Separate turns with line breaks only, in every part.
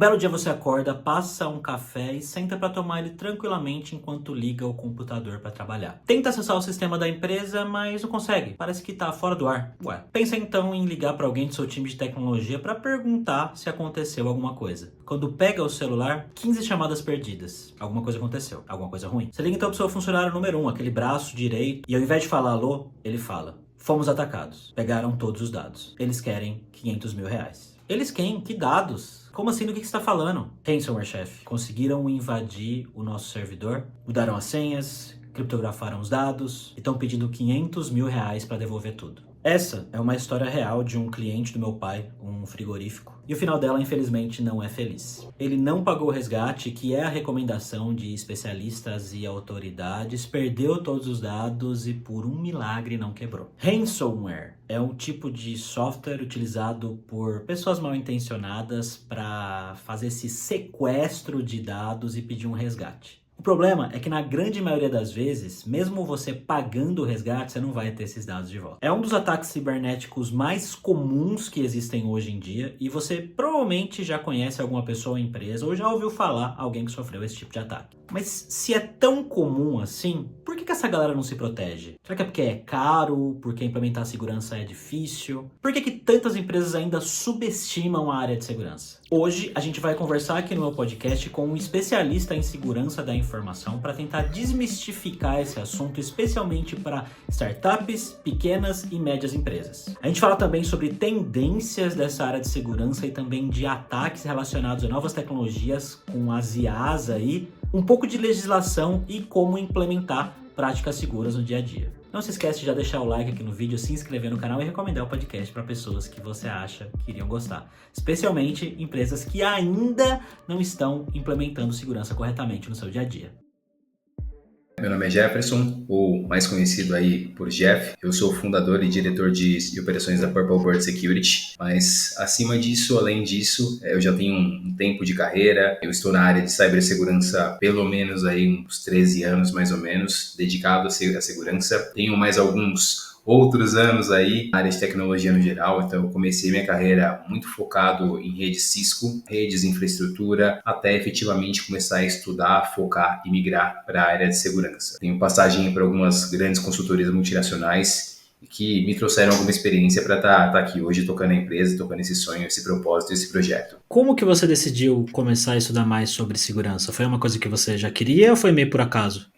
belo dia você acorda, passa um café e senta para tomar ele tranquilamente enquanto liga o computador para trabalhar. Tenta acessar o sistema da empresa, mas não consegue. Parece que tá fora do ar. Ué, pensa então em ligar para alguém do seu time de tecnologia para perguntar se aconteceu alguma coisa. Quando pega o celular, 15 chamadas perdidas. Alguma coisa aconteceu, alguma coisa ruim. Você liga então pro seu funcionário número 1, aquele braço direito, e ao invés de falar alô, ele fala: fomos atacados. Pegaram todos os dados. Eles querem 500 mil reais. Eles quem? Que dados? Como assim? Do que você está falando? Ransomware, chefe. Conseguiram invadir o nosso servidor, mudaram as senhas, criptografaram os dados e estão pedindo 500 mil reais para devolver tudo. Essa é uma história real de um cliente do meu pai, um frigorífico, e o final dela, infelizmente, não é feliz. Ele não pagou o resgate, que é a recomendação de especialistas e autoridades, perdeu todos os dados e, por um milagre, não quebrou. Ransomware é um tipo de software utilizado por pessoas mal intencionadas para fazer esse sequestro de dados e pedir um resgate. O problema é que na grande maioria das vezes, mesmo você pagando o resgate, você não vai ter esses dados de volta. É um dos ataques cibernéticos mais comuns que existem hoje em dia e você provavelmente já conhece alguma pessoa ou empresa ou já ouviu falar alguém que sofreu esse tipo de ataque. Mas se é tão comum assim, por que essa galera não se protege? Será que é porque é caro? Porque implementar segurança é difícil? Por que tantas empresas ainda subestimam a área de segurança? Hoje a gente vai conversar aqui no meu podcast com um especialista em segurança da informação para tentar desmistificar esse assunto, especialmente para startups, pequenas e médias empresas. A gente fala também sobre tendências dessa área de segurança e também de ataques relacionados a novas tecnologias com as IAs aí, um pouco de legislação e como implementar práticas seguras no dia a dia. Não se esquece de já deixar o like aqui no vídeo, se inscrever no canal e recomendar o podcast para pessoas que você acha que iriam gostar. Especialmente empresas que ainda não estão implementando segurança corretamente no seu dia a dia.
Meu nome é Jefferson, ou mais conhecido aí por Jeff. Eu sou fundador e diretor de operações da Purple Bird Security, mas acima disso, além disso, eu já tenho um tempo de carreira. Eu estou na área de cibersegurança pelo menos aí uns 13 anos, mais ou menos, dedicado à segurança. Tenho mais alguns outros anos aí na área de tecnologia no geral, então eu comecei minha carreira muito focado em rede Cisco, redes, infraestrutura, até efetivamente começar a estudar, focar e migrar para a área de segurança. Tenho passagem por algumas grandes consultorias multinacionais que me trouxeram alguma experiência para estar aqui hoje tocando a empresa, tocando esse sonho, esse propósito, esse projeto.
Como que você decidiu começar a estudar mais sobre segurança? Foi uma coisa que você já queria ou foi meio por acaso?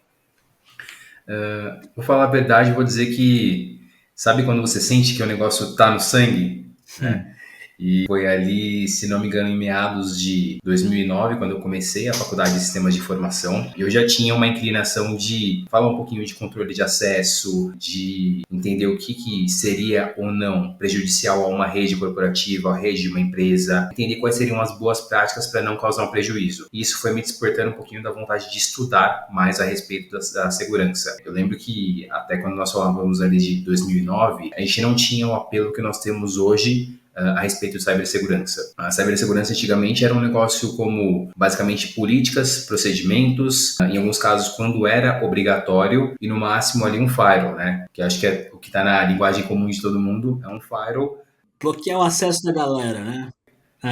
Vou falar a verdade, vou dizer que sabe quando você sente que o negócio tá no sangue, né? E foi ali, se não me engano, em meados de 2009, quando eu comecei a faculdade de sistemas de informação. Eu já tinha uma inclinação de falar um pouquinho de controle de acesso, de entender o que seria ou não prejudicial a uma rede corporativa, a rede de uma empresa, entender quais seriam as boas práticas para não causar um prejuízo. E isso foi me despertando um pouquinho da vontade de estudar mais a respeito da segurança. Eu lembro que até quando nós falávamos ali de 2009, a gente não tinha o apelo que nós temos hoje a respeito de cibersegurança. A cibersegurança antigamente era um negócio como basicamente políticas, procedimentos, em alguns casos quando era obrigatório e no máximo ali um firewall, né? Que acho que é o que está na linguagem comum de todo mundo, é um firewall.
Bloquear o acesso da galera, né?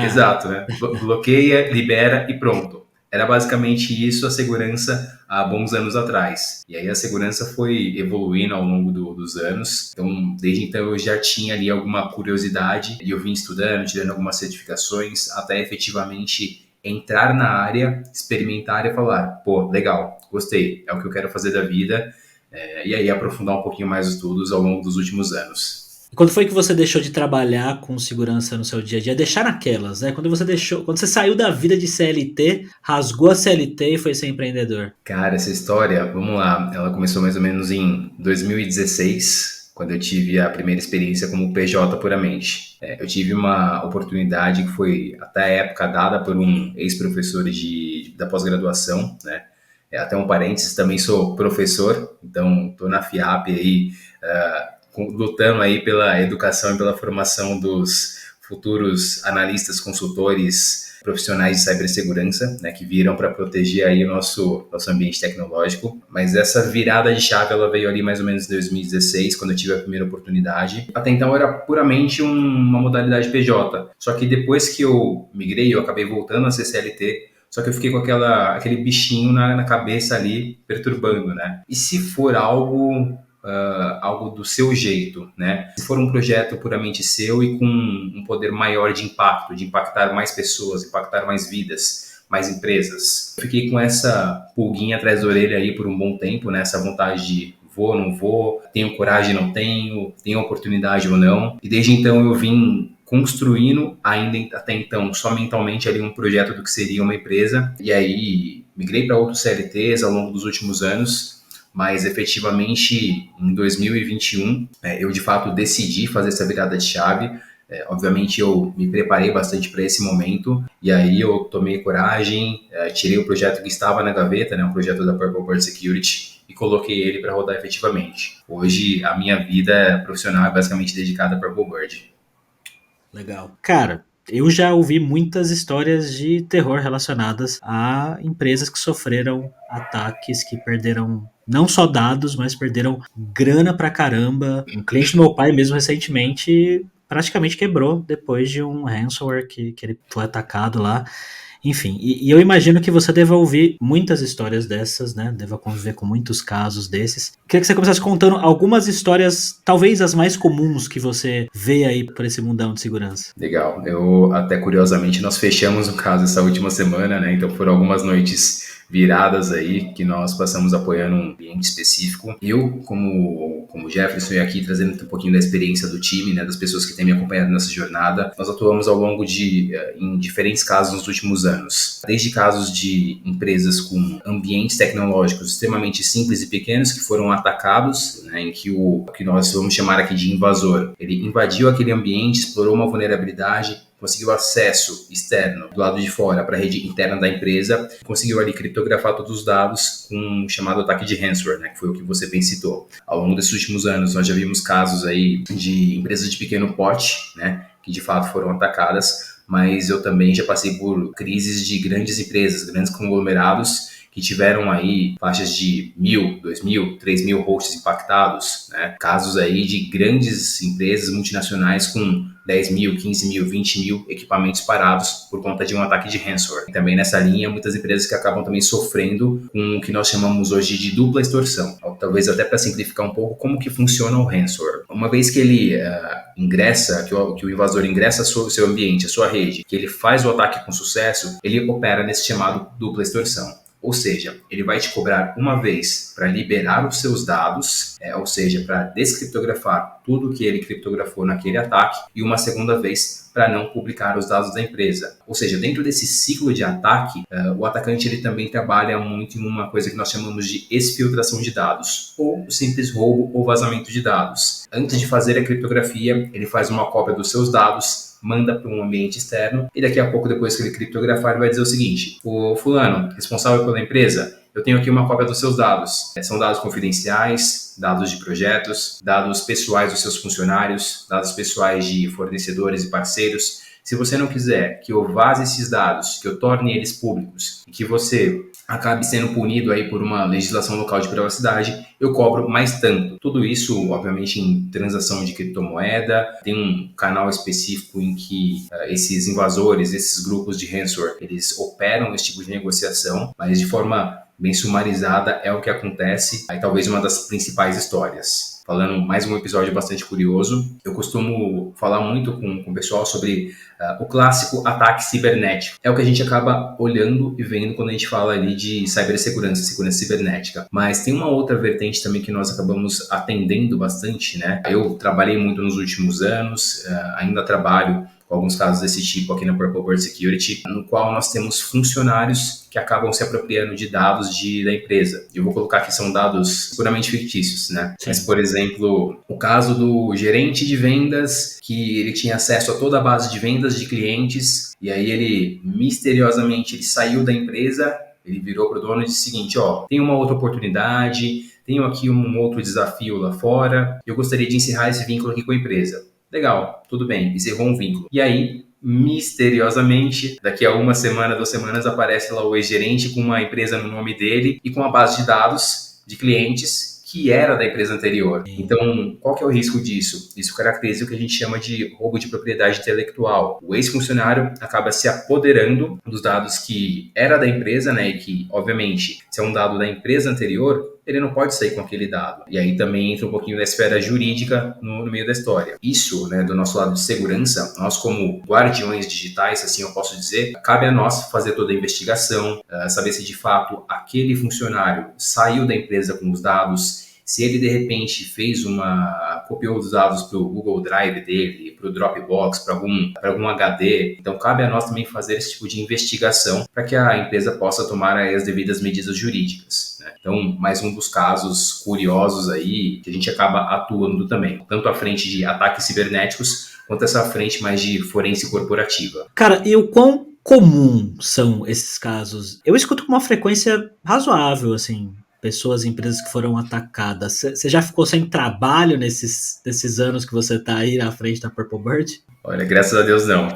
Exato, né? Bloqueia, libera e pronto. Era basicamente isso a segurança há bons anos atrás. E aí a segurança foi evoluindo ao longo dos anos. Então, desde então eu já tinha ali alguma curiosidade e eu vim estudando, tirando algumas certificações, até efetivamente entrar na área, experimentar e falar, pô, legal, gostei, é o que eu quero fazer da vida. E aí aprofundar um pouquinho mais os estudos ao longo dos últimos anos.
E quando foi que você deixou de trabalhar com segurança no seu dia a dia? Deixar naquelas, né? Quando você saiu da vida de CLT, rasgou a CLT e foi ser empreendedor.
Cara, essa história, vamos lá, ela começou mais ou menos em 2016, quando eu tive a primeira experiência como PJ puramente. Eu tive uma oportunidade que foi até a época dada por um ex-professor da pós-graduação, né? Até um parênteses, também sou professor, então estou na FIAP aí, lutando aí pela educação e pela formação dos futuros analistas, consultores profissionais de cibersegurança, né, que viram para proteger aí o nosso ambiente tecnológico. Mas essa virada de chave, ela veio ali mais ou menos em 2016, quando eu tive a primeira oportunidade. Até então era puramente uma modalidade PJ. Só que depois que eu migrei, eu acabei voltando a ser CLT, só que eu fiquei com aquele bichinho na cabeça ali, perturbando, né? E se for algo do seu jeito, né? Se for um projeto puramente seu e com um poder maior de impacto, de impactar mais pessoas, impactar mais vidas, mais empresas. Eu fiquei com essa pulguinha atrás da orelha aí por um bom tempo, né? Essa vontade de vou, não vou, tenho coragem, não tenho oportunidade ou não. E desde então eu vim construindo, ainda até então, só mentalmente ali um projeto do que seria uma empresa. E aí migrei para outros CLTs ao longo dos últimos anos, mas efetivamente em 2021 eu de fato decidi fazer essa virada de chave. Obviamente eu me preparei bastante para esse momento e aí eu tomei coragem, tirei o projeto que estava na gaveta, né, um projeto da Purple Bird Security, e coloquei ele para rodar efetivamente. Hoje a minha vida profissional é basicamente dedicada a Purple Bird.
Legal. Cara, eu já ouvi muitas histórias de terror relacionadas a empresas que sofreram ataques, que perderam não só dados, mas perderam grana pra caramba. Um cliente do meu pai mesmo recentemente praticamente quebrou depois de um ransomware que ele foi atacado lá. Enfim, e eu imagino que você deva ouvir muitas histórias dessas, né? Deva conviver com muitos casos desses. Queria que você começasse contando algumas histórias, talvez as mais comuns que você vê aí por esse mundão de segurança.
Legal. Eu, até curiosamente, nós fechamos o caso essa última semana, né? Então foram algumas noites viradas aí que nós passamos apoiando um ambiente específico. Eu, como Jefferson, aqui trazendo um pouquinho da experiência do time, né, das pessoas que têm me acompanhado nessa jornada, nós atuamos ao longo em diferentes casos nos últimos anos. Desde casos de empresas com ambientes tecnológicos extremamente simples e pequenos que foram atacados, né, em que o que nós vamos chamar aqui de invasor, ele invadiu aquele ambiente, explorou uma vulnerabilidade, conseguiu acesso externo do lado de fora para a rede interna da empresa, conseguiu ali criptografar todos os dados com um chamado ataque de ransomware, né, que foi o que você bem citou. Ao longo desses últimos anos, nós já vimos casos aí de empresas de pequeno porte, né, que de fato foram atacadas, mas eu também já passei por crises de grandes empresas, grandes conglomerados, que tiveram aí faixas de 1.000, 2.000, 3.000 hosts impactados, né? Casos aí de grandes empresas multinacionais com 10.000, 15.000, 20.000 equipamentos parados por conta de um ataque de ransomware. E também nessa linha, muitas empresas que acabam também sofrendo com o que nós chamamos hoje de dupla extorsão. Talvez até para simplificar um pouco como que funciona o ransomware. Uma vez que ele ingressa, que o invasor ingressa no seu ambiente, a sua rede, que ele faz o ataque com sucesso, ele opera nesse chamado dupla extorsão. Ou seja, ele vai te cobrar uma vez para liberar os seus dados, ou seja, para descriptografar tudo que ele criptografou naquele ataque, e uma segunda vez para não publicar os dados da empresa. Ou seja, dentro desse ciclo de ataque, o atacante ele também trabalha muito em uma coisa que nós chamamos de exfiltração de dados, ou simples roubo ou vazamento de dados. Antes de fazer a criptografia, ele faz uma cópia dos seus dados, manda para um ambiente externo, e daqui a pouco, depois que ele criptografar, ele vai dizer o seguinte: o fulano, responsável pela empresa, eu tenho aqui uma cópia dos seus dados. São dados confidenciais, dados de projetos, dados pessoais dos seus funcionários, dados pessoais de fornecedores e parceiros. Se você não quiser que eu vaze esses dados, que eu torne eles públicos e que você acabe sendo punido aí por uma legislação local de privacidade, eu cobro mais tanto. Tudo isso, obviamente, em transação de criptomoeda. Tem um canal específico em que esses invasores, esses grupos de ransomware, eles operam esse tipo de negociação, mas de forma bem sumarizada é o que acontece. Aí talvez uma das principais histórias. Falando mais um episódio bastante curioso, eu costumo falar muito com o pessoal sobre o clássico ataque cibernético. É o que a gente acaba olhando e vendo quando a gente fala ali de cibersegurança, segurança cibernética. Mas tem uma outra vertente também que nós acabamos atendendo bastante, né? Eu trabalhei muito nos últimos anos, ainda trabalho com alguns casos desse tipo aqui na Purple Bird Security, no qual nós temos funcionários que acabam se apropriando de dados da empresa. Eu vou colocar que são dados puramente fictícios, né? Sim. Mas, por exemplo, o caso do gerente de vendas, que ele tinha acesso a toda a base de vendas de clientes, e aí ele, misteriosamente, ele saiu da empresa, ele virou para o dono e disse o seguinte: tem uma outra oportunidade, tenho aqui um outro desafio lá fora, eu gostaria de encerrar esse vínculo aqui com a empresa. Legal, tudo bem, encerrou um vínculo. E aí, misteriosamente, daqui a uma semana, 2 semanas, aparece lá o ex-gerente com uma empresa no nome dele e com uma base de dados de clientes que era da empresa anterior. Então, qual que é o risco disso? Isso caracteriza o que a gente chama de roubo de propriedade intelectual. O ex-funcionário acaba se apoderando dos dados que era da empresa, né, e que, obviamente, se é um dado da empresa anterior, ele não pode sair com aquele dado. E aí também entra um pouquinho da esfera jurídica no meio da história. Isso, né, do nosso lado de segurança, nós como guardiões digitais, assim eu posso dizer, cabe a nós fazer toda a investigação, saber se de fato aquele funcionário saiu da empresa com os dados, se ele de repente copiou os dados para o Google Drive dele, para o Dropbox, para algum HD. Então cabe a nós também fazer esse tipo de investigação para que a empresa possa tomar as devidas medidas jurídicas, né? Então, mais um dos casos curiosos aí que a gente acaba atuando também, tanto à frente de ataques cibernéticos quanto essa frente mais de forense corporativa.
Cara, e o quão comum são esses casos? Eu escuto com uma frequência razoável, assim, pessoas e empresas que foram atacadas. Você já ficou sem trabalho nesses anos que você tá aí na frente da Purple Bird?
Olha, graças a Deus não.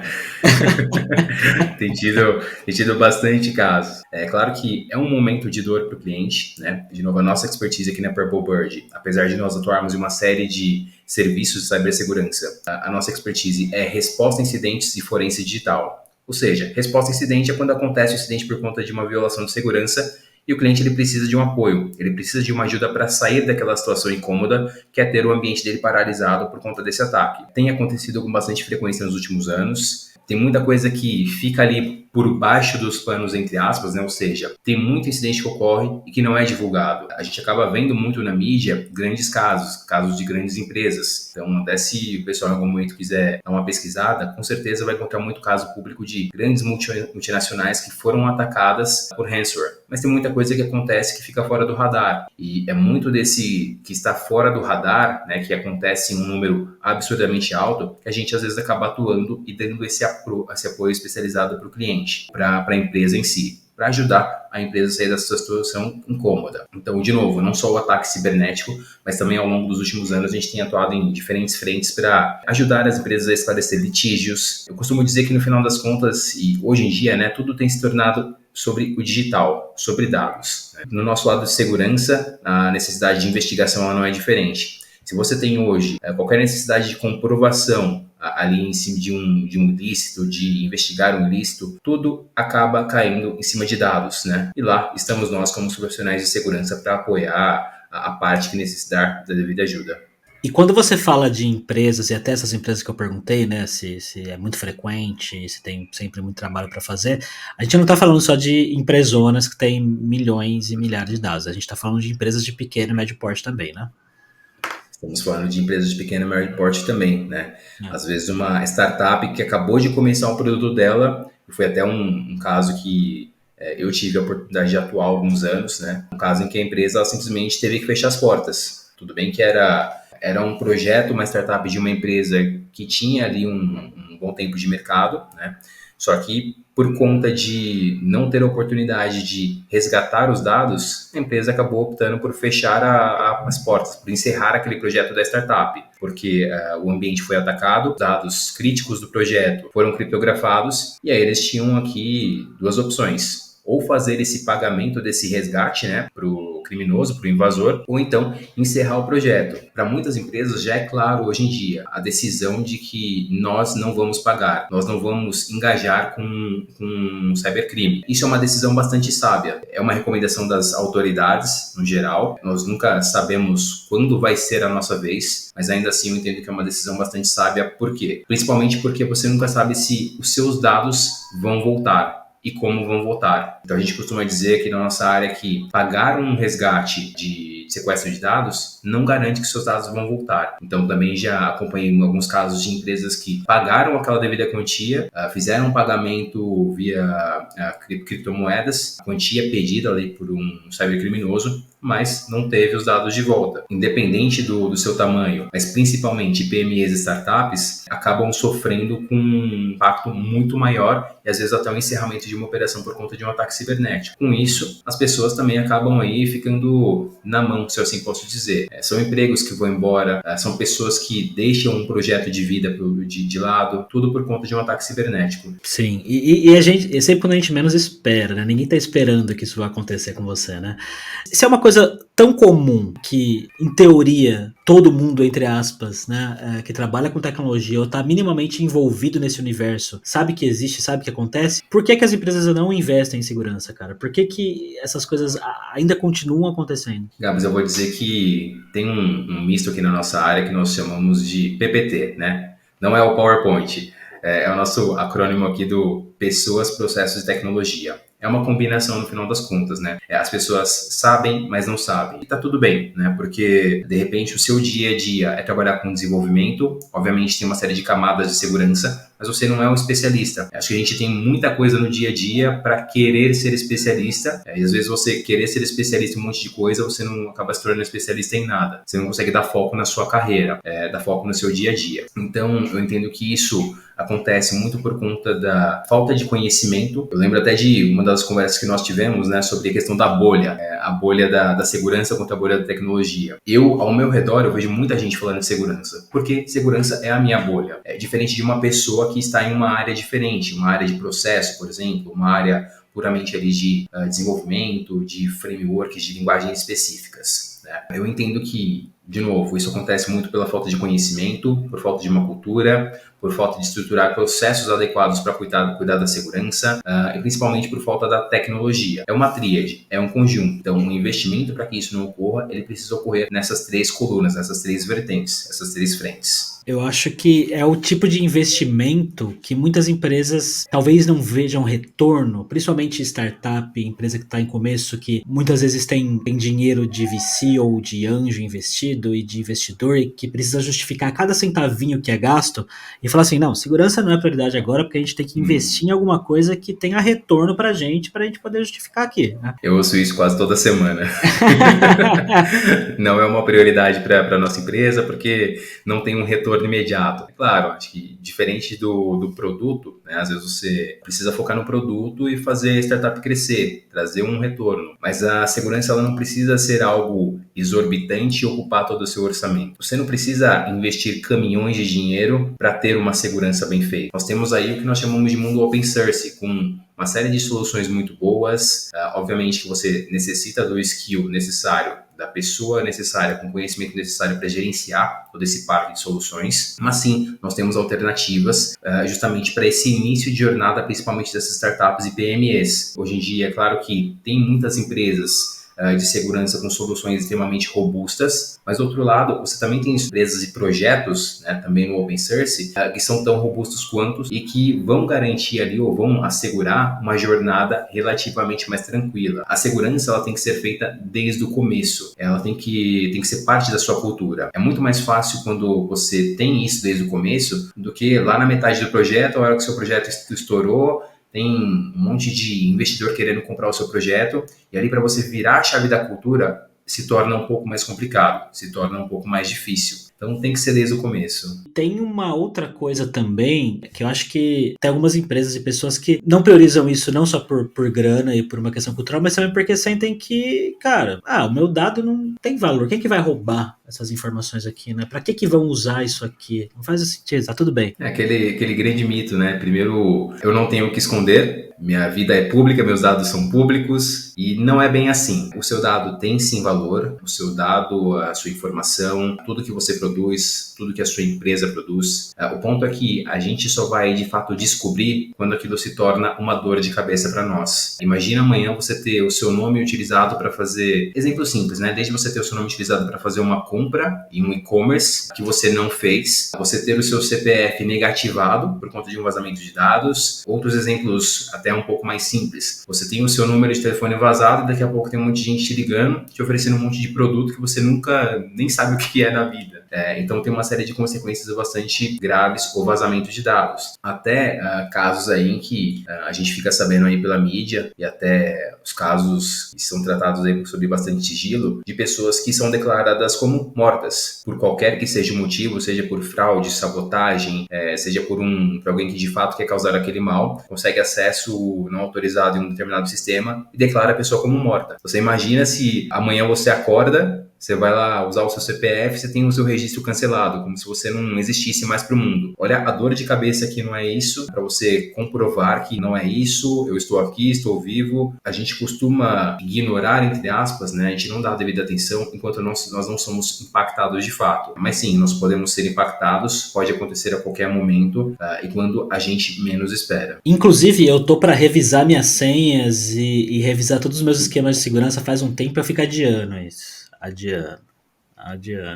tem tido bastante casos. É claro que é um momento de dor para o cliente, né? De novo, a nossa expertise aqui na Purple Bird, apesar de nós atuarmos em uma série de serviços de cibersegurança, a nossa expertise é resposta a incidentes e forense digital. Ou seja, resposta a incidente é quando acontece o incidente por conta de uma violação de segurança e o cliente ele precisa de um apoio, ele precisa de uma ajuda para sair daquela situação incômoda, que é ter o ambiente dele paralisado por conta desse ataque. Tem acontecido com bastante frequência nos últimos anos. Tem muita coisa que fica ali por baixo dos panos, entre aspas, né? Ou seja, tem muito incidente que ocorre e que não é divulgado. A gente acaba vendo muito na mídia grandes casos de grandes empresas. Então, até se o pessoal em algum momento quiser dar uma pesquisada, com certeza vai encontrar muito caso público de grandes multinacionais que foram atacadas por ransomware. Mas tem muita coisa que acontece que fica fora do radar. E é muito desse que está fora do radar, né, que acontece em um número absurdamente alto, que a gente às vezes acaba atuando e dando esse apoio especializado para o cliente, para a empresa em si, para ajudar a empresa a sair dessa situação incômoda. Então, de novo, não só o ataque cibernético, mas também ao longo dos últimos anos a gente tem atuado em diferentes frentes para ajudar as empresas a esclarecer litígios. Eu costumo dizer que no final das contas, e hoje em dia, né, tudo tem se tornado sobre o digital, sobre dados. No nosso lado de segurança, a necessidade de investigação ela não é diferente. Se você tem hoje qualquer necessidade de comprovação ali em cima de um ilícito, de investigar um ilícito, tudo acaba caindo em cima de dados, né? E lá estamos nós como profissionais de segurança para apoiar a parte que necessitar da devida ajuda.
E quando você fala de empresas, e até essas empresas que eu perguntei, né, se é muito frequente, se tem sempre muito trabalho para fazer, a gente não está falando só de empresonas que têm milhões e milhares de dados, a gente está falando de empresas de pequeno e médio porte também, né?
Estamos falando de empresas de pequeno e médio porte também, né? Às vezes uma startup que acabou de começar o produto dela, foi até um caso que eu tive a oportunidade de atuar há alguns anos, né? Um caso em que a empresa ela simplesmente teve que fechar as portas. Tudo bem que era um projeto, uma startup de uma empresa que tinha ali um bom tempo de mercado, né? Só que por conta de não ter a oportunidade de resgatar os dados, a empresa acabou optando por fechar as portas, por encerrar aquele projeto da startup, porque o ambiente foi atacado, dados críticos do projeto foram criptografados, e aí eles tinham aqui duas opções. Ou fazer esse pagamento desse resgate, né, para o criminoso, para o invasor, ou então encerrar o projeto. Para muitas empresas já é claro hoje em dia a decisão de que nós não vamos pagar, nós não vamos engajar com cybercrime. Isso é uma decisão bastante sábia, é uma recomendação das autoridades no geral, nós nunca sabemos quando vai ser a nossa vez, mas ainda assim eu entendo que é uma decisão bastante sábia. Por quê? Principalmente porque você nunca sabe se os seus dados vão voltar e como vão voltar. Então a gente costuma dizer aqui na nossa área que pagar um resgate de sequestro de dados não garante que seus dados vão voltar. Então também já acompanhei alguns casos de empresas que pagaram aquela devida quantia, fizeram um pagamento via criptomoedas, a quantia pedida ali por um cybercriminoso, mas não teve os dados de volta. Independente do seu tamanho, mas principalmente PMEs e startups, acabam sofrendo com um impacto muito maior e às vezes até o encerramento de uma operação por conta de um ataque cibernético. Com isso, as pessoas também acabam aí ficando na mão, se eu assim posso dizer. São empregos que vão embora, são pessoas que deixam um projeto de vida de lado, tudo por conta de um ataque cibernético.
Sim, e a gente, sempre quando a gente menos espera, né? Ninguém tá esperando que isso vai acontecer com você, né? Se é uma coisa tão comum que, em teoria, todo mundo, entre aspas, né, que trabalha com tecnologia ou tá minimamente envolvido nesse universo, sabe que existe, sabe que acontece, por que as empresas não investem em segurança, cara? Por que essas coisas ainda continuam acontecendo?
Gabs, eu vou dizer que tem um misto aqui na nossa área que nós chamamos de PPT, né? Não é o PowerPoint, é o nosso acrônimo aqui do Pessoas, Processos e Tecnologia. É uma combinação no final das contas, né? As pessoas sabem, mas não sabem. E tá tudo bem, né? Porque, de repente, o seu dia a dia é trabalhar com desenvolvimento. Obviamente, tem uma série de camadas de segurança, mas você não é um especialista. Acho que a gente tem muita coisa no dia a dia para querer ser especialista. E às vezes você querer ser especialista em um monte de coisa, você não acaba se tornando especialista em nada. Você não consegue dar foco na sua carreira, dar foco no seu dia a dia. Então, eu entendo que isso acontece muito por conta da falta de conhecimento. Eu lembro até de uma das conversas que nós tivemos, né, sobre a questão da bolha, a bolha da segurança contra a bolha da tecnologia. Ao meu redor, eu vejo muita gente falando de segurança, porque segurança é a minha bolha. É diferente de uma pessoa que está em uma área diferente, uma área de processo, por exemplo, uma área puramente ali de desenvolvimento, de frameworks, de linguagens específicas, né? Eu entendo que, de novo, isso acontece muito pela falta de conhecimento, por falta de uma cultura, por falta de estruturar processos adequados para cuidar da segurança e principalmente por falta da tecnologia. É uma tríade, é um conjunto. Então, o investimento para que isso não ocorra, ele precisa ocorrer nessas três colunas, nessas três vertentes, essas três frentes.
Eu acho que é o tipo de investimento que muitas empresas talvez não vejam retorno, principalmente startup, empresa que está em começo, que muitas vezes tem dinheiro de VC ou de anjo investido e de investidor e que precisa justificar cada centavinho que é gasto e falar assim, não, segurança não é prioridade agora porque a gente tem que investir em alguma coisa que tenha retorno pra gente poder justificar aqui, né?
Eu ouço isso quase toda semana. Não é uma prioridade para nossa empresa porque não tem um retorno imediato. Claro, acho que diferente do produto, né, às vezes você precisa focar no produto e fazer a startup crescer, trazer um retorno. Mas a segurança ela não precisa ser algo exorbitante e ocupar todo o seu orçamento. Você não precisa investir caminhões de dinheiro para ter uma segurança bem feita. Nós temos aí o que nós chamamos de mundo open source, com uma série de soluções muito boas. Obviamente que você necessita do skill necessário, da pessoa necessária, com o conhecimento necessário para gerenciar todo esse parque de soluções. Mas sim, nós temos alternativas justamente para esse início de jornada, principalmente dessas startups e PMEs. Hoje em dia, é claro que tem muitas empresas de segurança com soluções extremamente robustas, mas do outro lado, você também tem empresas e projetos, né, também no open source, que são tão robustos quanto e que vão garantir ali ou vão assegurar uma jornada relativamente mais tranquila. A segurança ela tem que ser feita desde o começo, ela tem que ser parte da sua cultura. É muito mais fácil quando você tem isso desde o começo do que lá na metade do projeto, a hora que o seu projeto estourou, tem um monte de investidor querendo comprar o seu projeto e ali para você virar a chave da cultura se torna um pouco mais complicado, se torna um pouco mais difícil. Então tem que ser desde o começo.
Tem uma outra coisa também, que eu acho que tem algumas empresas e pessoas que não priorizam isso não só por grana e por uma questão cultural, mas também porque sentem que, cara, o meu dado não tem valor. Quem que vai roubar essas informações aqui, né? Pra que vão usar isso aqui? Não faz sentido, tá tudo bem.
É aquele grande mito, né? Primeiro, eu não tenho o que esconder, minha vida é pública, meus dados são públicos e não é bem assim. O seu dado tem sim valor, o seu dado, a sua informação, tudo que você produz, tudo que a sua empresa produz. O ponto é que a gente só vai de fato descobrir quando aquilo se torna uma dor de cabeça para nós. Imagina amanhã você ter o seu nome utilizado para fazer, exemplo simples, né? Desde você ter o seu nome utilizado para fazer uma compra em um e-commerce que você não fez, você ter o seu CPF negativado por conta de um vazamento de dados. Outros exemplos até um pouco mais simples. Você tem o seu número de telefone vazado e daqui a pouco tem um monte de gente te ligando, te oferecendo um monte de produto que você nunca nem sabe o que é na vida. Então tem uma série de consequências bastante graves ou vazamento de dados. Até casos aí em que a gente fica sabendo aí pela mídia, e até os casos que são tratados aí sob bastante sigilo, de pessoas que são declaradas como mortas, por qualquer que seja o motivo, seja por fraude, sabotagem, seja por alguém que de fato quer causar aquele mal, consegue acesso não autorizado em um determinado sistema e declara a pessoa como morta. Você imagina se amanhã você acorda, você vai lá usar o seu CPF, você tem o seu registro cancelado, como se você não existisse mais para o mundo. Olha, a dor de cabeça que não é isso, para você comprovar que não é isso, eu estou aqui, estou vivo. A gente costuma ignorar, entre aspas, né? A gente não dá a devida atenção enquanto nós não somos impactados de fato. Mas sim, nós podemos ser impactados, pode acontecer a qualquer momento e quando a gente menos espera.
Inclusive, eu tô para revisar minhas senhas e revisar todos os meus esquemas de segurança faz um tempo, eu fico adiando isso. Adiando.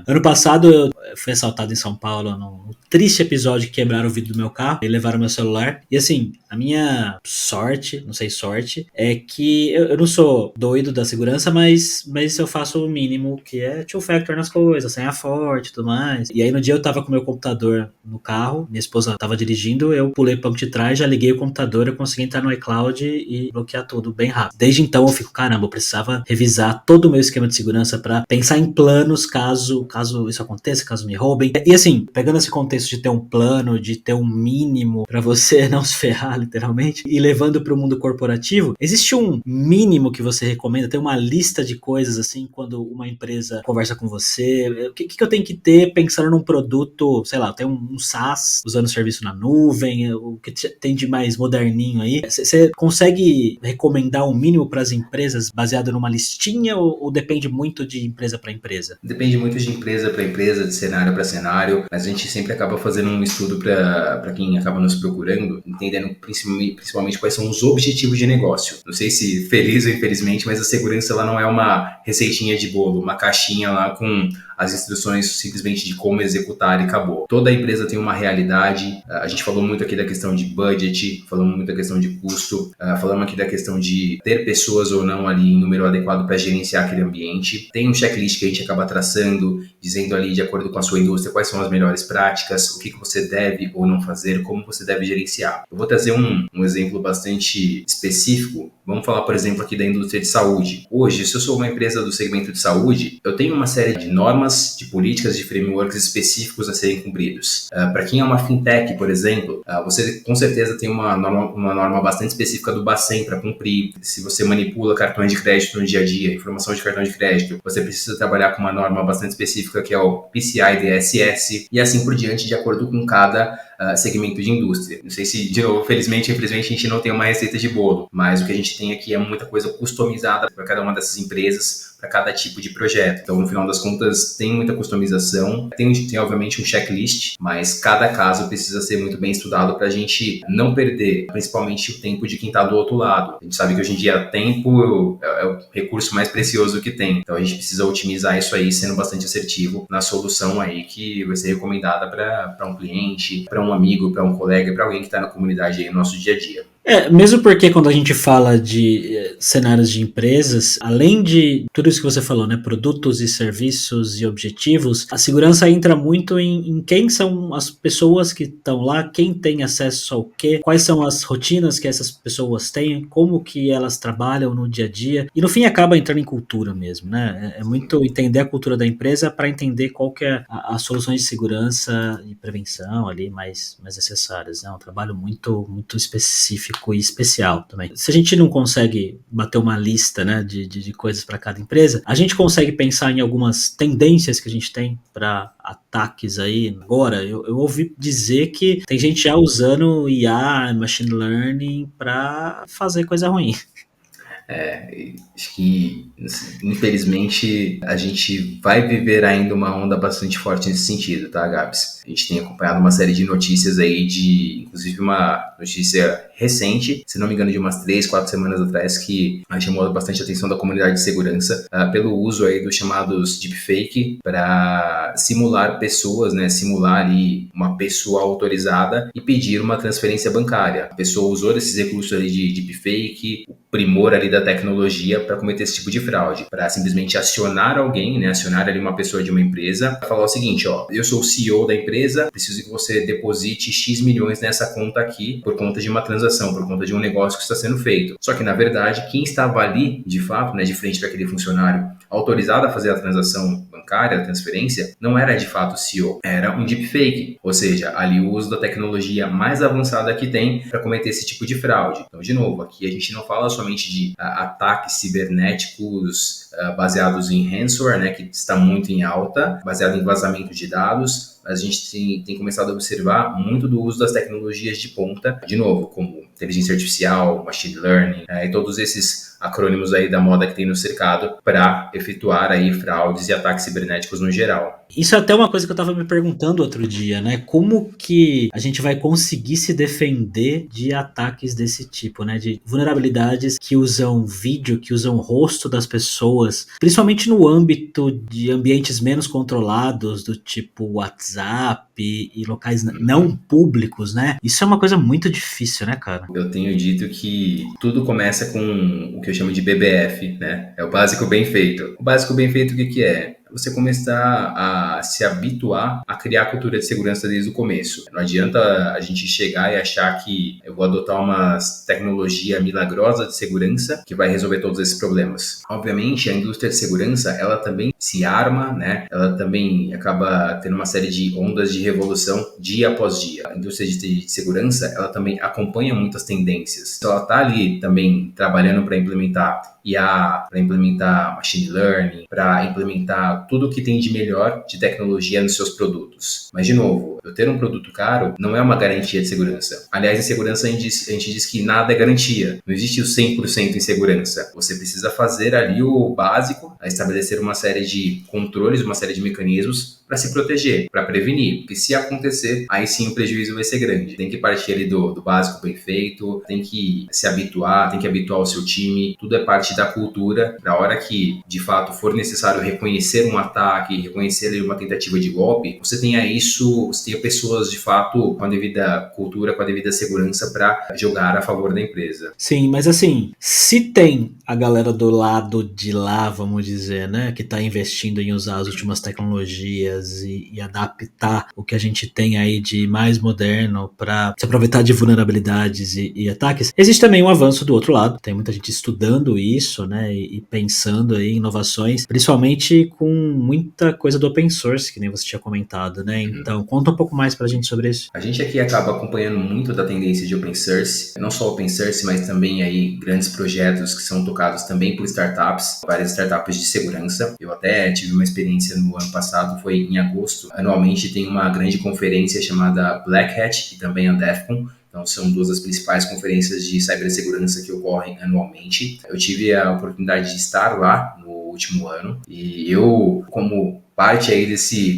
Ano passado eu fui assaltado em São Paulo num triste episódio que quebraram o vidro do meu carro e levaram meu celular. E assim, a minha sorte, não sei sorte, é que eu não sou doido da segurança, mas eu faço o mínimo, que é two-factor nas coisas, senha forte e tudo mais. E aí no dia eu tava com meu computador no carro, minha esposa tava dirigindo, eu pulei pro banco de trás, já liguei o computador, eu consegui entrar no iCloud e bloquear tudo bem rápido. Desde então eu fico, caramba, eu precisava revisar todo o meu esquema de segurança pra pensar em planos caso isso aconteça, caso me roubem. E assim, pegando esse contexto de ter um plano, de ter um mínimo pra você não se ferrar, literalmente, e levando pro mundo corporativo, existe um mínimo que você recomenda? Tem uma lista de coisas, assim, quando uma empresa conversa com você? O que eu tenho que ter pensando num produto, sei lá, tem um SaaS, usando serviço na nuvem, o que tem de mais moderninho aí? Você consegue recomendar um mínimo para as empresas baseado numa listinha ou depende muito de empresa para empresa?
Depende muito de empresa para empresa, de cenário para cenário, mas a gente sempre acaba fazendo um estudo para quem acaba nos procurando, entendendo principalmente quais são os objetivos de negócio. Não sei se feliz ou infelizmente, mas a segurança ela não é uma receitinha de bolo, uma caixinha lá com as instruções simplesmente de como executar e acabou. Toda empresa tem uma realidade. A gente falou muito aqui da questão de budget, falamos muito da questão de custo, falamos aqui da questão de ter pessoas ou não ali em número adequado para gerenciar aquele ambiente. Tem um checklist que a gente acaba traçando, dizendo ali de acordo com a sua indústria quais são as melhores práticas, o que você deve ou não fazer, como você deve gerenciar. Eu vou trazer um exemplo bastante específico. Vamos falar, por exemplo, aqui da indústria de saúde. Hoje, se eu sou uma empresa do segmento de saúde, eu tenho uma série de normas, de políticas, de frameworks específicos a serem cumpridos. Para quem é uma fintech, por exemplo, você com certeza tem uma norma bastante específica do Bacen para cumprir. Se você manipula cartões de crédito no dia a dia, informação de cartão de crédito, você precisa trabalhar com uma norma bastante específica que é o PCI DSS e assim por diante, de acordo com cada segmento de indústria. Não sei se, de novo, felizmente ou infelizmente, a gente não tem uma receita de bolo, mas o que a gente tem aqui é muita coisa customizada para cada uma dessas empresas, para cada tipo de projeto. Então, no final das contas, tem muita customização, tem obviamente um checklist, mas cada caso precisa ser muito bem estudado para a gente não perder, principalmente o tempo de quem está do outro lado. A gente sabe que hoje em dia tempo é o recurso mais precioso que tem, então a gente precisa otimizar isso aí, sendo bastante assertivo na solução aí que vai ser recomendada para um cliente, para um amigo, para um colega, para alguém que está na comunidade aí no nosso dia a dia.
Mesmo porque quando a gente fala de cenários de empresas, além de tudo isso que você falou, né, produtos e serviços e objetivos, a segurança entra muito em quem são as pessoas que estão lá, quem tem acesso ao quê, quais são as rotinas que essas pessoas têm, como que elas trabalham no dia a dia, e no fim acaba entrando em cultura mesmo, né? É muito entender a cultura da empresa para entender qual que é as soluções de segurança e prevenção ali mais necessárias, né? É um trabalho muito específico e especial também. Se a gente não consegue bater uma lista, né, de coisas para cada empresa, a gente consegue pensar em algumas tendências que a gente tem para ataques aí. Agora, eu ouvi dizer que tem gente já usando IA, machine learning para fazer coisa ruim.
Acho que, infelizmente, a gente vai viver ainda uma onda bastante forte nesse sentido, tá, Gabs? A gente tem acompanhado uma série de notícias aí, inclusive uma notícia recente, se não me engano, de umas 3, 4 semanas atrás, que chamou bastante a atenção da comunidade de segurança pelo uso aí dos chamados deepfake para simular pessoas, né? Simular ali uma pessoa autorizada e pedir uma transferência bancária. A pessoa usou esses recursos ali de deepfake, primor ali da tecnologia para cometer esse tipo de fraude, para simplesmente acionar alguém, né, acionar ali uma pessoa de uma empresa, para falar o seguinte, ó, eu sou o CEO da empresa, preciso que você deposite X milhões nessa conta aqui por conta de uma transação, por conta de um negócio que está sendo feito. Só que, na verdade, quem estava ali, de fato, né, de frente para aquele funcionário autorizado a fazer a transação bancária, a transferência, não era de fato o CEO, era um deepfake, ou seja, ali o uso da tecnologia mais avançada que tem para cometer esse tipo de fraude. Então, de novo, aqui a gente não fala somente de ataques cibernéticos baseados em ransomware, né, que está muito em alta, baseado em vazamento de dados. A gente tem começado a observar muito do uso das tecnologias de ponta, de novo, como inteligência artificial, machine learning, e todos esses acrônimos aí da moda que tem no cercado para efetuar aí fraudes e ataques cibernéticos no geral.
Isso é até uma coisa que eu tava me perguntando outro dia, né? Como que a gente vai conseguir se defender de ataques desse tipo, né? De vulnerabilidades que usam vídeo, que usam o rosto das pessoas, principalmente no âmbito de ambientes menos controlados, do tipo WhatsApp e locais não públicos, né? Isso é uma coisa muito difícil, né, cara?
Eu tenho dito que tudo começa com o que eu chamo de BBF, né? É o básico bem feito. O básico bem feito, o que é? Você começar a se habituar a criar a cultura de segurança desde o começo. Não adianta a gente chegar e achar que eu vou adotar uma tecnologia milagrosa de segurança que vai resolver todos esses problemas. Obviamente, a indústria de segurança, ela também se arma, né? Ela também acaba tendo uma série de ondas de revolução dia após dia. A indústria de segurança, ela também acompanha muitas tendências. Ela está ali também trabalhando para implementar IA, para implementar machine learning, para implementar tudo o que tem de melhor de tecnologia nos seus produtos. Mas, de novo, eu ter um produto caro não é uma garantia de segurança. Aliás, em segurança a gente diz que nada é garantia. Não existe o 100% em segurança. Você precisa fazer ali o básico, estabelecer uma série de controles, uma série de mecanismos para se proteger, para prevenir. Porque se acontecer, aí sim o prejuízo vai ser grande. Tem que partir ali do básico bem feito, tem que se habituar, tem que habituar o seu time. Tudo é parte da cultura. Na hora que, de fato, for necessário reconhecer um ataque, reconhecer ali uma tentativa de golpe, você tenha isso, você tenha pessoas, de fato, com a devida cultura, com a devida segurança para jogar a favor da empresa.
Sim, mas assim, se tem a galera do lado de lá, vamos dizer, né, que está investindo em usar as últimas tecnologias e adaptar o que a gente tem aí de mais moderno para se aproveitar de vulnerabilidades e ataques, existe também um avanço do outro lado. Tem muita gente estudando isso, né, e pensando aí em inovações, principalmente com muita coisa do open source, que nem você tinha comentado, né? Então, conta um pouco mais pra gente sobre isso.
A gente aqui acaba acompanhando muito da tendência de open source, não só open source, mas também aí grandes projetos que são tocados também por startups, várias startups de segurança. Eu até tive uma experiência no ano passado, foi em agosto. Anualmente tem uma grande conferência chamada Black Hat e também a DEFCON. Então, são duas das principais conferências de cibersegurança que ocorrem anualmente. Eu tive a oportunidade de estar lá no último ano e eu, como parte aí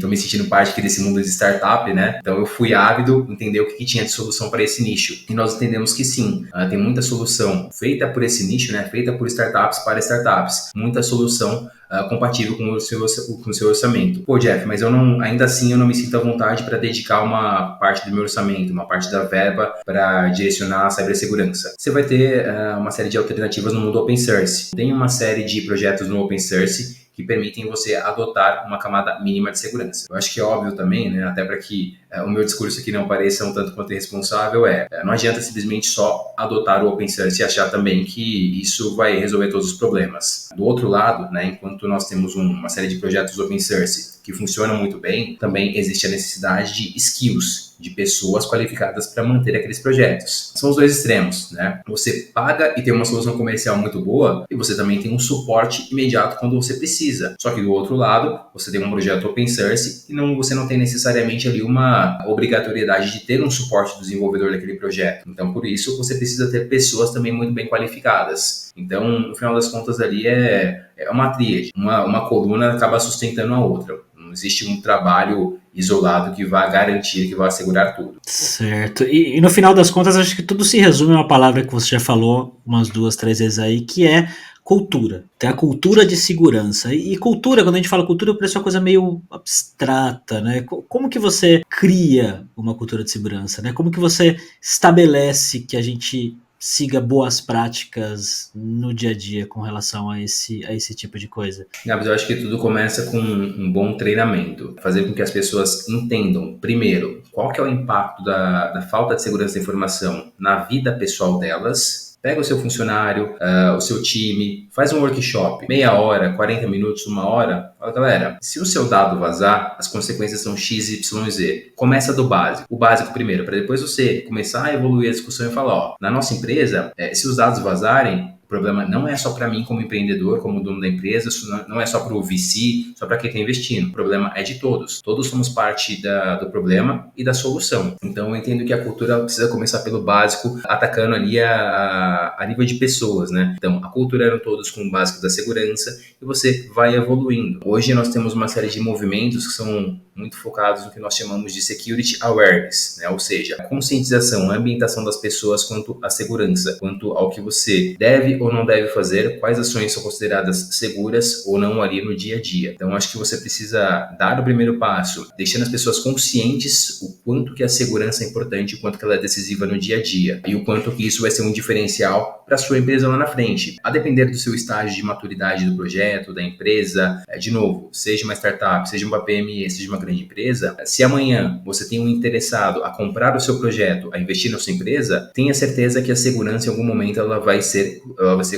tô me sentindo parte aqui desse mundo de startup, né? Então eu fui ávido entender o que tinha de solução para esse nicho. E nós entendemos que sim, tem muita solução feita por esse nicho, né? Feita por startups para startups. Muita solução compatível com o seu orçamento. Pô, Jeff, mas ainda assim eu não me sinto à vontade para dedicar uma parte do meu orçamento, uma parte da verba para direcionar a cibersegurança. Você vai ter uma série de alternativas no mundo open source. Tem uma série de projetos no open source que permitem você adotar uma camada mínima de segurança. Eu acho que é óbvio também, né, até para que o meu discurso aqui não pareça um tanto quanto irresponsável, não adianta simplesmente só adotar o open source e achar também que isso vai resolver todos os problemas. Do outro lado, né, enquanto nós temos uma série de projetos open source que funcionam muito bem, também existe a necessidade de skills, de pessoas qualificadas para manter aqueles projetos. São os dois extremos, né? Você paga e tem uma solução comercial muito boa e você também tem um suporte imediato quando você precisa. Só que do outro lado, você tem um projeto open source e você não tem necessariamente ali uma obrigatoriedade de ter um suporte do desenvolvedor daquele projeto. Então, por isso, você precisa ter pessoas também muito bem qualificadas. Então, no final das contas, ali é uma tríade. Uma coluna acaba sustentando a outra. Não existe um trabalho isolado que vá garantir, que vá assegurar tudo.
Certo. E no final das contas, acho que tudo se resume a uma palavra que você já falou umas 2, 3 vezes aí, que é cultura. Tem a cultura de segurança. E cultura, quando a gente fala cultura, parece uma coisa meio abstrata, né? Como que você cria uma cultura de segurança, né? Como que você estabelece que a gente siga boas práticas no dia a dia com relação a esse tipo de coisa?
Gabs, eu acho que tudo começa com um bom treinamento. Fazer com que as pessoas entendam, primeiro, qual que é o impacto da falta de segurança da informação na vida pessoal delas. Pega o seu funcionário, o seu time, faz um workshop, meia hora, 40 minutos, uma hora. Fala, galera, se o seu dado vazar, as consequências são X, Y, Z. Começa do básico. O básico primeiro, para depois você começar a evoluir a discussão e falar, ó, na nossa empresa, se os dados vazarem, o problema não é só para mim como empreendedor, como dono da empresa, isso não é só para o VC, só para quem está investindo. O problema é de todos. Todos somos parte do problema e da solução. Então eu entendo que a cultura precisa começar pelo básico, atacando ali a nível de pessoas, né? Então a cultura eram todos com o básico da segurança e você vai evoluindo. Hoje nós temos uma série de movimentos que são muito focados no que nós chamamos de security awareness, né? Ou seja, a conscientização, a ambientação das pessoas quanto à segurança, quanto ao que você deve ou não deve fazer, quais ações são consideradas seguras ou não ali no dia a dia. Então, acho que você precisa dar o primeiro passo, deixando as pessoas conscientes o quanto que a segurança é importante, o quanto que ela é decisiva no dia a dia e o quanto que isso vai ser um diferencial para a sua empresa lá na frente. A depender do seu estágio de maturidade do projeto, da empresa, de novo, seja uma startup, seja uma PME, seja uma grande empresa, se amanhã você tem um interessado a comprar o seu projeto, a investir na sua empresa, tenha certeza que a segurança em algum momento ela vai ser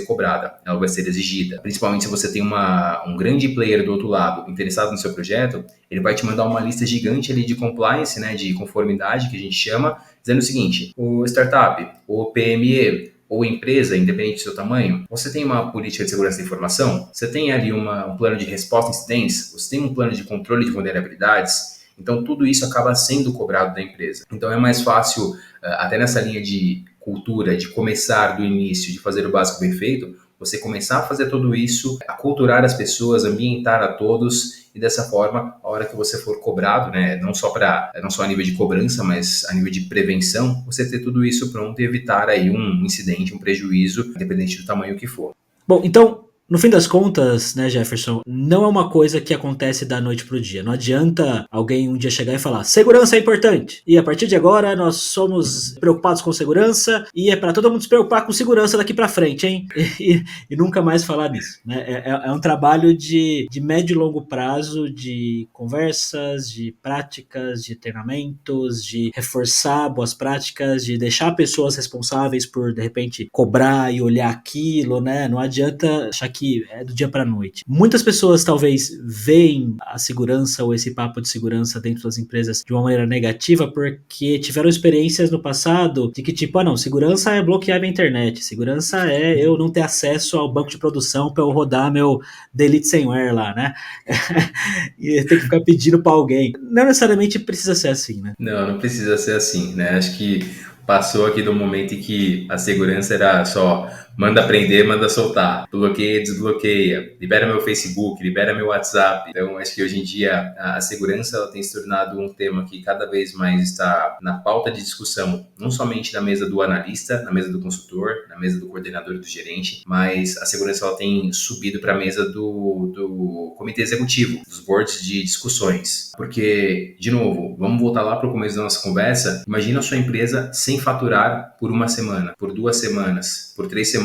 cobrada, ela vai ser exigida. Principalmente se você tem um grande player do outro lado interessado no seu projeto, ele vai te mandar uma lista gigante ali de compliance, né, de conformidade que a gente chama, dizendo o seguinte: o startup, o PME, ou empresa, independente do seu tamanho, você tem uma política de segurança da informação, você tem ali um plano de resposta a incidentes, você tem um plano de controle de vulnerabilidades, então tudo isso acaba sendo cobrado da empresa. Então é mais fácil, até nessa linha de cultura, de começar do início, de fazer o básico bem feito, você começar a fazer tudo isso, aculturar as pessoas, ambientar a todos, e dessa forma, a hora que você for cobrado, né, não só a nível de cobrança, mas a nível de prevenção, você ter tudo isso pronto e evitar aí um incidente, um prejuízo, independente do tamanho que for.
Bom, então, no fim das contas, né, Jefferson, não é uma coisa que acontece da noite pro dia. Não adianta alguém um dia chegar e falar: segurança é importante, e a partir de agora nós somos preocupados com segurança e é para todo mundo se preocupar com segurança daqui para frente, hein? E nunca mais falar nisso, né? É um trabalho de médio e longo prazo, de conversas, de práticas, de treinamentos, de reforçar boas práticas, de deixar pessoas responsáveis por, de repente, cobrar e olhar aquilo, né? Não adianta achar que é do dia para noite. Muitas pessoas talvez veem a segurança ou esse papo de segurança dentro das empresas de uma maneira negativa porque tiveram experiências no passado de que tipo, não, segurança é bloquear minha internet, segurança é eu não ter acesso ao banco de produção para eu rodar meu delete semware lá, né? E ter que ficar pedindo para alguém. Não necessariamente precisa ser assim, né?
Não precisa ser assim, né? Acho que passou aqui do momento em que a segurança era só manda prender, manda soltar, bloqueia, desbloqueia, libera meu Facebook, libera meu WhatsApp. Então, acho que hoje em dia a segurança ela tem se tornado um tema que cada vez mais está na pauta de discussão, não somente na mesa do analista, na mesa do consultor, na mesa do coordenador e do gerente, mas a segurança ela tem subido para a mesa do comitê executivo, dos boards de discussões. Porque, de novo, vamos voltar lá para o começo da nossa conversa, imagina a sua empresa sem faturar por uma semana, por 2 semanas, por 3 semanas.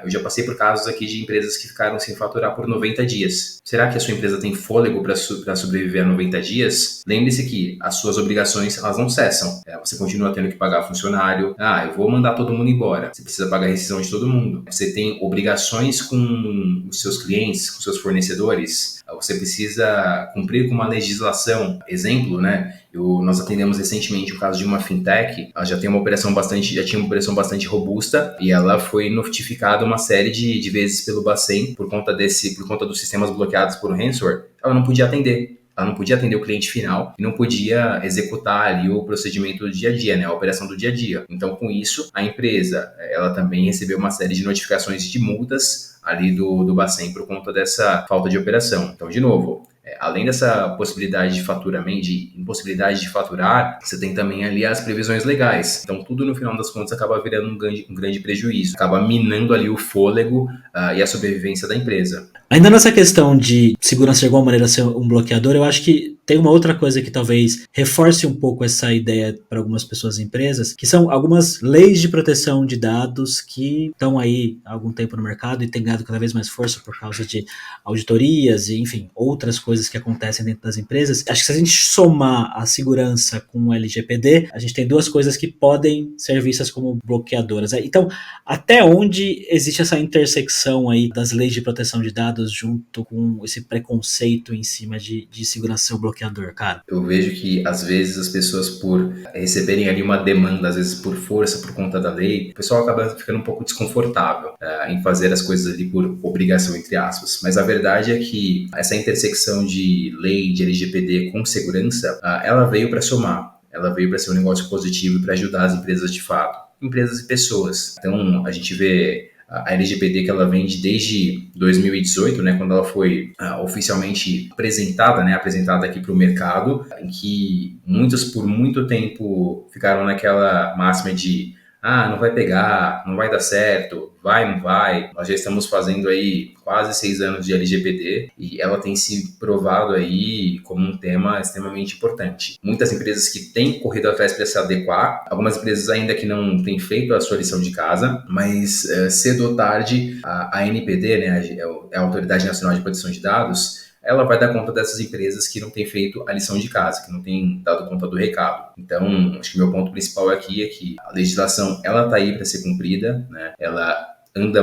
Eu já passei por casos aqui de empresas que ficaram sem faturar por 90 dias. Será que a sua empresa tem fôlego para sobreviver a 90 dias? Lembre-se que as suas obrigações elas não cessam. Você continua tendo que pagar funcionário. Eu vou mandar todo mundo embora. Você precisa pagar a rescisão de todo mundo. Você tem obrigações com os seus clientes, com seus fornecedores. Você precisa cumprir com uma legislação. Exemplo, né? Nós atendemos recentemente o caso de uma fintech. Ela já tinha uma operação bastante robusta e ela foi notificada uma série de vezes pelo Bacen por conta dos sistemas bloqueados por ransomware. Ela não podia atender. Ela não podia atender o cliente final e não podia executar ali o procedimento do dia a dia, né, a operação do dia a dia. Então, com isso, a empresa ela também recebeu uma série de notificações de multas ali do Bacen por conta dessa falta de operação. Então, de novo, além dessa possibilidade de faturamento, de impossibilidade de faturar, você tem também ali as previsões legais. Então, tudo no final das contas acaba virando um grande prejuízo, acaba minando ali o fôlego e a sobrevivência da empresa.
Ainda nessa questão de segurança de alguma maneira ser um bloqueador, eu acho que tem uma outra coisa que talvez reforce um pouco essa ideia para algumas pessoas e empresas, que são algumas leis de proteção de dados que estão aí há algum tempo no mercado e têm ganhado cada vez mais força por causa de auditorias e, enfim, outras coisas que acontecem dentro das empresas. Acho que se a gente somar a segurança com o LGPD, a gente tem duas coisas que podem ser vistas como bloqueadoras. Então, até onde existe essa intersecção aí das leis de proteção de dados junto com esse preconceito em cima de segurança ser o bloqueador, cara?
Eu vejo que, às vezes, as pessoas, por receberem ali uma demanda, às vezes por força, por conta da lei, o pessoal acaba ficando um pouco desconfortável em fazer as coisas ali por obrigação, entre aspas. Mas a verdade é que essa intersecção de lei, de LGPD com segurança, ela veio para somar. Ela veio para ser um negócio positivo e para ajudar as empresas de fato. Empresas e pessoas. Então, a gente vê a LGPD que ela vem desde 2018, né, quando ela foi oficialmente apresentada aqui para o mercado, em que muitos por muito tempo ficaram naquela máxima de não vai pegar, não vai dar certo, vai, não vai. Nós já estamos fazendo aí quase 6 anos de LGPD e ela tem se provado aí como um tema extremamente importante. Muitas empresas que têm corrido atrás para se adequar, algumas empresas ainda que não têm feito a sua lição de casa, mas cedo ou tarde a ANPD, né, a Autoridade Nacional de Proteção de Dados, ela vai dar conta dessas empresas que não têm feito a lição de casa, que não têm dado conta do recado. Então, acho que meu ponto principal aqui é que a legislação, ela está aí para ser cumprida, né? Ela anda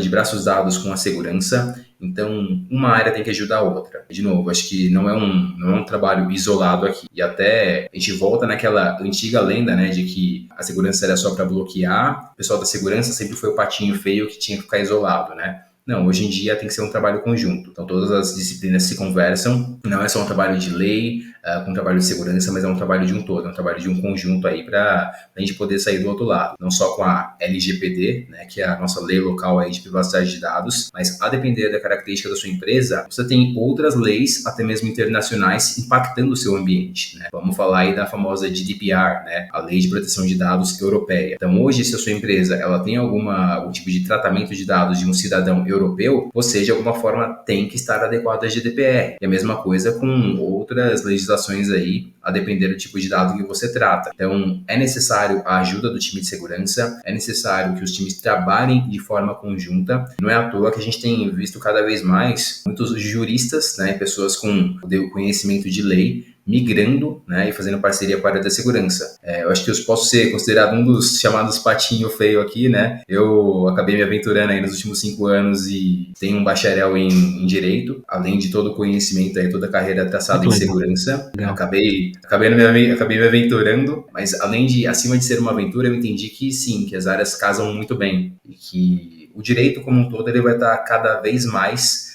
de braços dados com a segurança, então uma área tem que ajudar a outra. De novo, acho que não é um trabalho isolado aqui. E até a gente volta naquela antiga lenda, né, de que a segurança era só para bloquear, o pessoal da segurança sempre foi o patinho feio que tinha que ficar isolado, né? Não, hoje em dia tem que ser um trabalho conjunto. Então, todas as disciplinas se conversam. Não é só um trabalho de lei, com um trabalho de segurança, mas é um trabalho de um todo, é um trabalho de um conjunto aí para a gente poder sair do outro lado. Não só com a LGPD, né, que é a nossa lei local aí de privacidade de dados, mas a depender da característica da sua empresa, você tem outras leis, até mesmo internacionais, impactando o seu ambiente, né? Vamos falar aí da famosa GDPR, né, a Lei de Proteção de Dados Europeia. Então, hoje, se a sua empresa ela tem algum tipo de tratamento de dados de um cidadão europeu, você, de alguma forma, tem que estar adequado à GDPR. E a mesma coisa com outras legislações aí, a depender do tipo de dado que você trata. Então, é necessário a ajuda do time de segurança, é necessário que os times trabalhem de forma conjunta. Não é à toa que a gente tem visto cada vez mais muitos juristas, né, pessoas com conhecimento de lei, migrando, né, e fazendo parceria com a área da segurança. Eu acho que eu posso ser considerado um dos chamados patinho feio aqui, né? Eu acabei me aventurando aí nos últimos 5 anos e tenho um bacharel em Direito, além de todo o conhecimento aí, toda a carreira traçada em segurança. Eu acabei me aventurando, mas além de, acima de ser uma aventura, eu entendi que sim, que as áreas casam muito bem e que o direito como um todo ele vai estar cada vez mais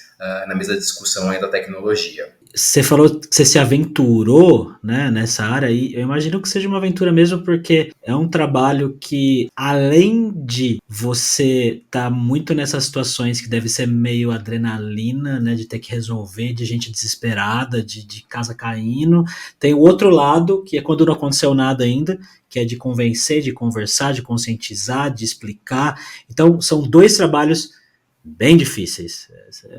na mesa de discussão aí da tecnologia.
Você falou que você se aventurou, né, nessa área e eu imagino que seja uma aventura mesmo porque é um trabalho que, além de você estar muito nessas situações que deve ser meio adrenalina, né, de ter que resolver, de gente desesperada, de casa caindo, tem o outro lado, que é quando não aconteceu nada ainda, que é de convencer, de conversar, de conscientizar, de explicar. Então, são 2 trabalhos bem difíceis,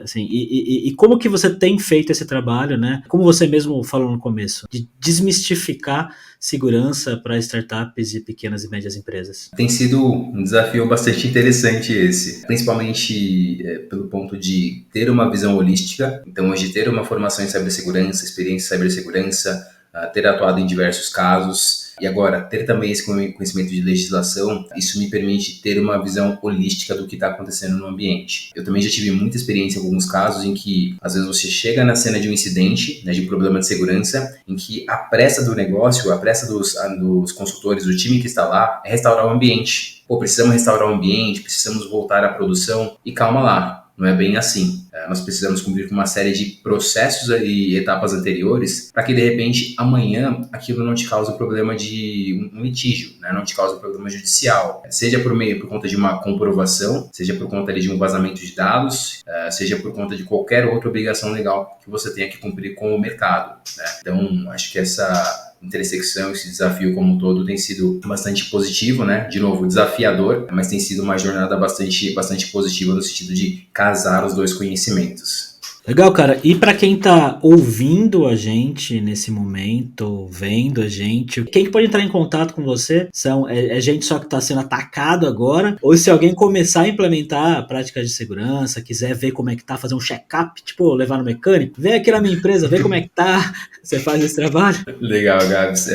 assim, e como que você tem feito esse trabalho, né? Como você mesmo falou no começo, de desmistificar segurança para startups e pequenas e médias empresas?
Tem sido um desafio bastante interessante esse, principalmente pelo ponto de ter uma visão holística, então hoje ter uma formação em cibersegurança, experiência em cibersegurança, ter atuado em diversos casos, e agora ter também esse conhecimento de legislação, isso me permite ter uma visão holística do que está acontecendo no ambiente. Eu também já tive muita experiência em alguns casos em que, às vezes, você chega na cena de um incidente, né, de um problema de segurança, em que a pressa do negócio, a pressa dos consultores, do time que está lá, é restaurar o ambiente. Precisamos restaurar o ambiente, precisamos voltar à produção, e calma lá. não é bem assim. Nós precisamos cumprir com uma série de processos e etapas anteriores para que, de repente, amanhã aquilo não te cause o problema de um litígio, né? Não te cause um problema judicial. Seja por conta de uma comprovação, seja por conta de um vazamento de dados, seja por conta de qualquer outra obrigação legal que você tenha que cumprir com o mercado, né? Então, acho que essa intersecção, esse desafio como um todo tem sido bastante positivo, né? De novo, desafiador, mas tem sido uma jornada bastante positiva no sentido de casar os dois conhecimentos.
Legal, cara. E para quem tá ouvindo a gente nesse momento, vendo a gente, quem que pode entrar em contato com você? É gente só que tá sendo atacado agora? Ou se alguém começar a implementar práticas de segurança, quiser ver como é que tá, fazer um check-up, tipo, levar no mecânico, vem aqui na minha empresa, vê como é que tá, você faz esse trabalho?
Legal, Gabs.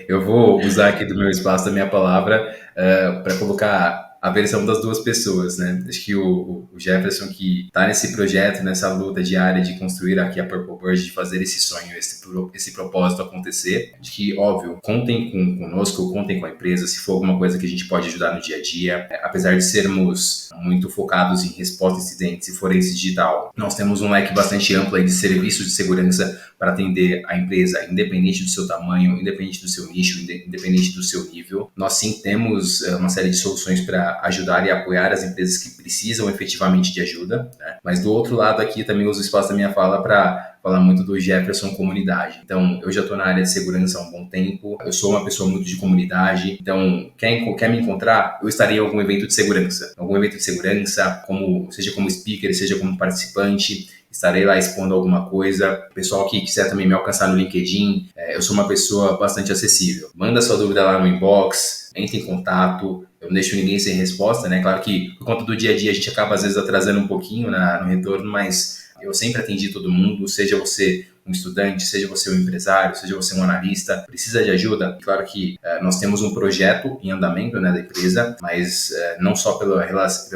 Eu vou usar aqui do meu espaço, da minha palavra, para colocar a versão das duas pessoas, né? Acho que o Jefferson, que está nesse projeto, nessa luta diária de construir aqui a Purple Bird, de fazer esse sonho, esse propósito acontecer. Acho que, óbvio, contem conosco, contem com a empresa, se for alguma coisa que a gente pode ajudar no dia a dia. Apesar de sermos muito focados em resposta a incidentes e forense digital, nós temos um leque bastante amplo aí de serviços de segurança para atender a empresa, independente do seu tamanho, independente do seu nicho, independente do seu nível. Nós sim temos uma série de soluções para ajudar e apoiar as empresas que precisam efetivamente de ajuda, né? Mas do outro lado aqui também uso o espaço da minha fala para falar muito do Jefferson Comunidade. Então, eu já estou na área de segurança há um bom tempo, eu sou uma pessoa muito de comunidade, então, quer me encontrar, eu estarei em algum evento de segurança. Seja como speaker, seja como participante, estarei lá expondo alguma coisa. O pessoal que quiser também me alcançar no LinkedIn, eu sou uma pessoa bastante acessível. Manda sua dúvida lá no inbox, entre em contato, eu não deixo ninguém sem resposta, né? Claro que por conta do dia a dia a gente acaba às vezes atrasando um pouquinho no retorno, mas eu sempre atendi todo mundo, seja você um estudante, seja você um empresário, seja você um analista, precisa de ajuda? Claro que nós temos um projeto em andamento, né, da empresa, mas não só pela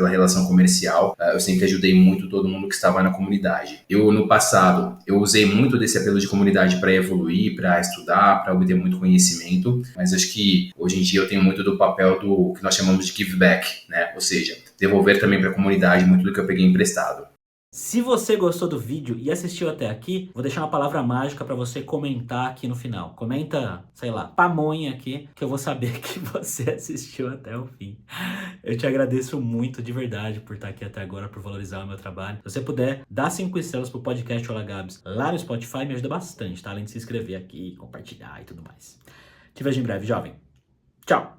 relação comercial, eu sempre ajudei muito todo mundo que estava na comunidade. No passado, eu usei muito desse apelo de comunidade para evoluir, para estudar, para obter muito conhecimento, mas acho que hoje em dia eu tenho muito do papel do que nós chamamos de give back, né, ou seja, devolver também para a comunidade muito do que eu peguei emprestado.
Se você gostou do vídeo e assistiu até aqui, vou deixar uma palavra mágica para você comentar aqui no final. Comenta, sei lá, pamonha aqui, que eu vou saber que você assistiu até o fim. Eu te agradeço muito, de verdade, por estar aqui até agora, por valorizar o meu trabalho. Se você puder, dá 5 estrelas pro podcast Olá Gabs lá no Spotify, me ajuda bastante, tá? Além de se inscrever aqui, compartilhar e tudo mais. Te vejo em breve, jovem. Tchau!